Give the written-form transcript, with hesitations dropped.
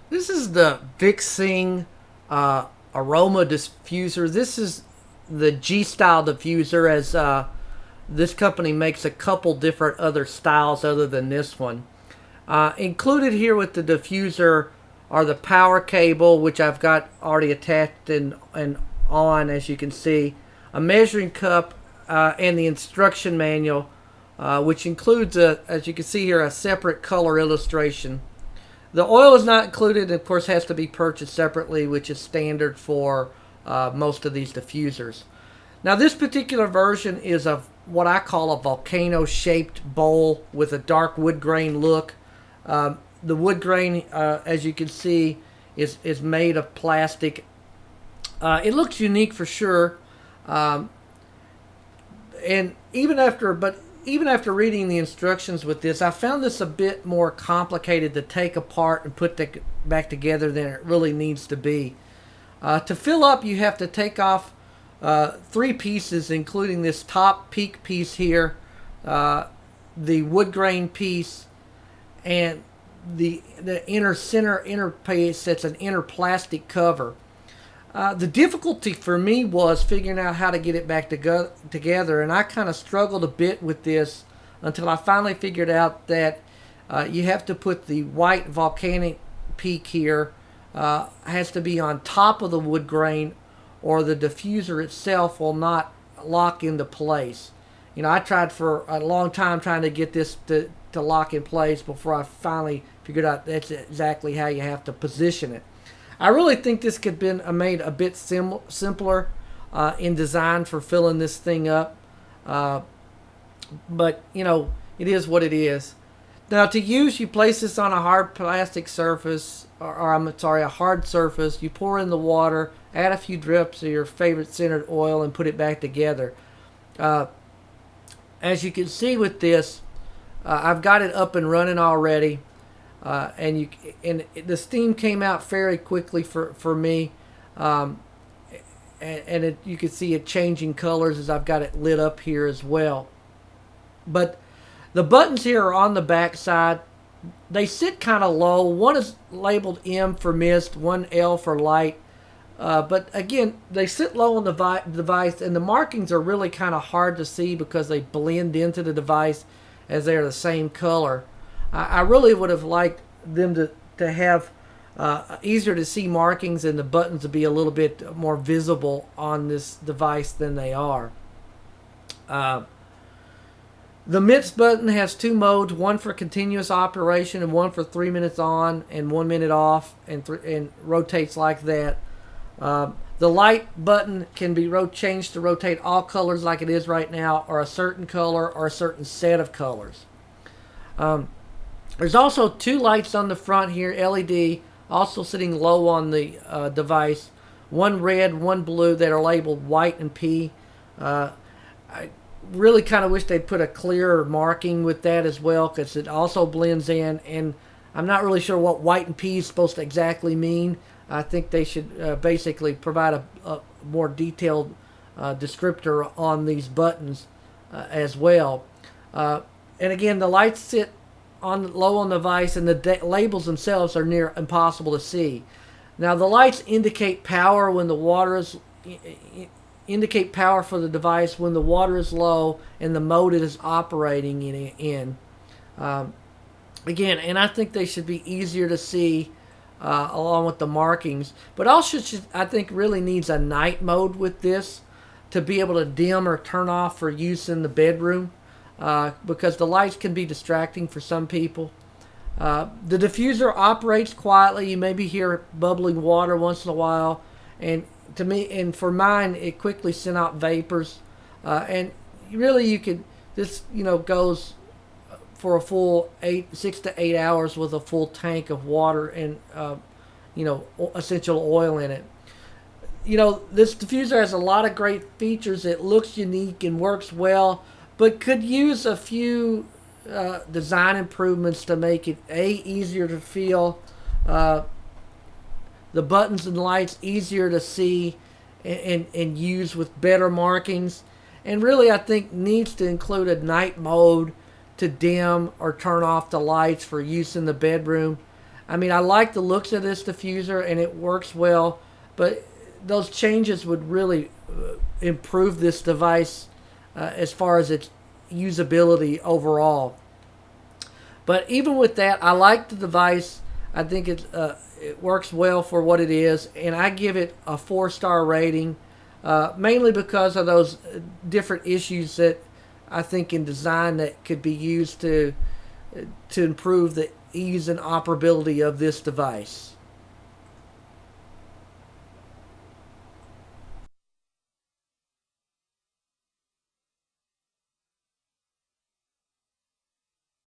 This is the Victsing Aroma Diffuser. This is the G-style diffuser, as this company makes a couple different other styles other than this one. Included here with the diffuser are the power cable, which I've got already attached and on, as you can see, a measuring cup, and the instruction manual, which includes, as you can see here, a separate color illustration. The oil is not included, of course, has to be purchased separately, which is standard for most of these diffusers. Now, this particular version is of what I call a volcano-shaped bowl with a dark wood grain look. The wood grain, as you can see, is made of plastic. It looks unique for sure, and even after reading the instructions with this, I found this a bit more complicated to take apart and put back together than it really needs to be. To fill up, you have to take off three pieces, including this top peak piece here, the wood grain piece, and the inner piece that's an inner plastic cover. The difficulty for me was figuring out how to get it back together, and I kind of struggled a bit with this until I finally figured out that you have to put the white volcanic peak here, has to be on top of the wood grain, or the diffuser itself will not lock into place. You know, I tried for a long time trying to get this to lock in place before I finally figured out that's exactly how you have to position it. I really think this could have been made a bit simpler in design for filling this thing up. But, you know, it is what it is. Now, to use, you place this on a hard plastic surface, or I'm sorry, a hard surface. You pour in the water, add a few drips of your favorite scented oil, and put it back together. As you can see with this, I've got it up and running already. And the steam came out very quickly for me, and you can see it changing colors as I've got it lit up here as well. But the buttons here are on the back side. They sit kind of low. One is labeled M for mist, one L for light. But again, they sit low on the device, and the markings are really kind of hard to see because they blend into the device as they are the same color. I really would have liked them to have easier to see markings, and the buttons to be a little bit more visible on this device than they are. The mist button has two modes, one for continuous operation and one for 3 minutes on and 1 minute off, and rotates like that. The light button can be changed to rotate all colors like it is right now, or a certain color or a certain set of colors. There's also two lights on the front here, LED, also sitting low on the device. One red, one blue, that are labeled white and P. I really kind of wish they'd put a clearer marking with that as well, because it also blends in, and I'm not really sure what white and P is supposed to exactly mean. I think they should basically provide a more detailed descriptor on these buttons as well. And again, the lights sit low on the device, and the labels themselves are near impossible to see. Now, the lights indicate power when the water is indicate power for the device when the water is low and the mode it is operating in. Again, and I think they should be easier to see along with the markings. But also, I think really needs a night mode with this to be able to dim or turn off for use in the bedroom. Because the lights can be distracting for some people. The diffuser operates quietly. You maybe hear bubbling water once in a while, and to me, and for mine, it quickly sent out vapors. And really, you could this goes for a full 6 to 8 hours with a full tank of water and essential oil in it. This diffuser has a lot of great features. It looks unique and works well, but could use a few design improvements to make it easier to feel, the buttons and lights easier to see and use with better markings, and really I think needs to include a night mode to dim or turn off the lights for use in the bedroom. I mean, I like the looks of this diffuser and it works well, but those changes would really improve this device as far as its usability overall. But even with that, I like the device. I think it works well for what it is, and I give it a 4-star rating, mainly because of those different issues that I think in design that could be used to improve the ease and operability of this device.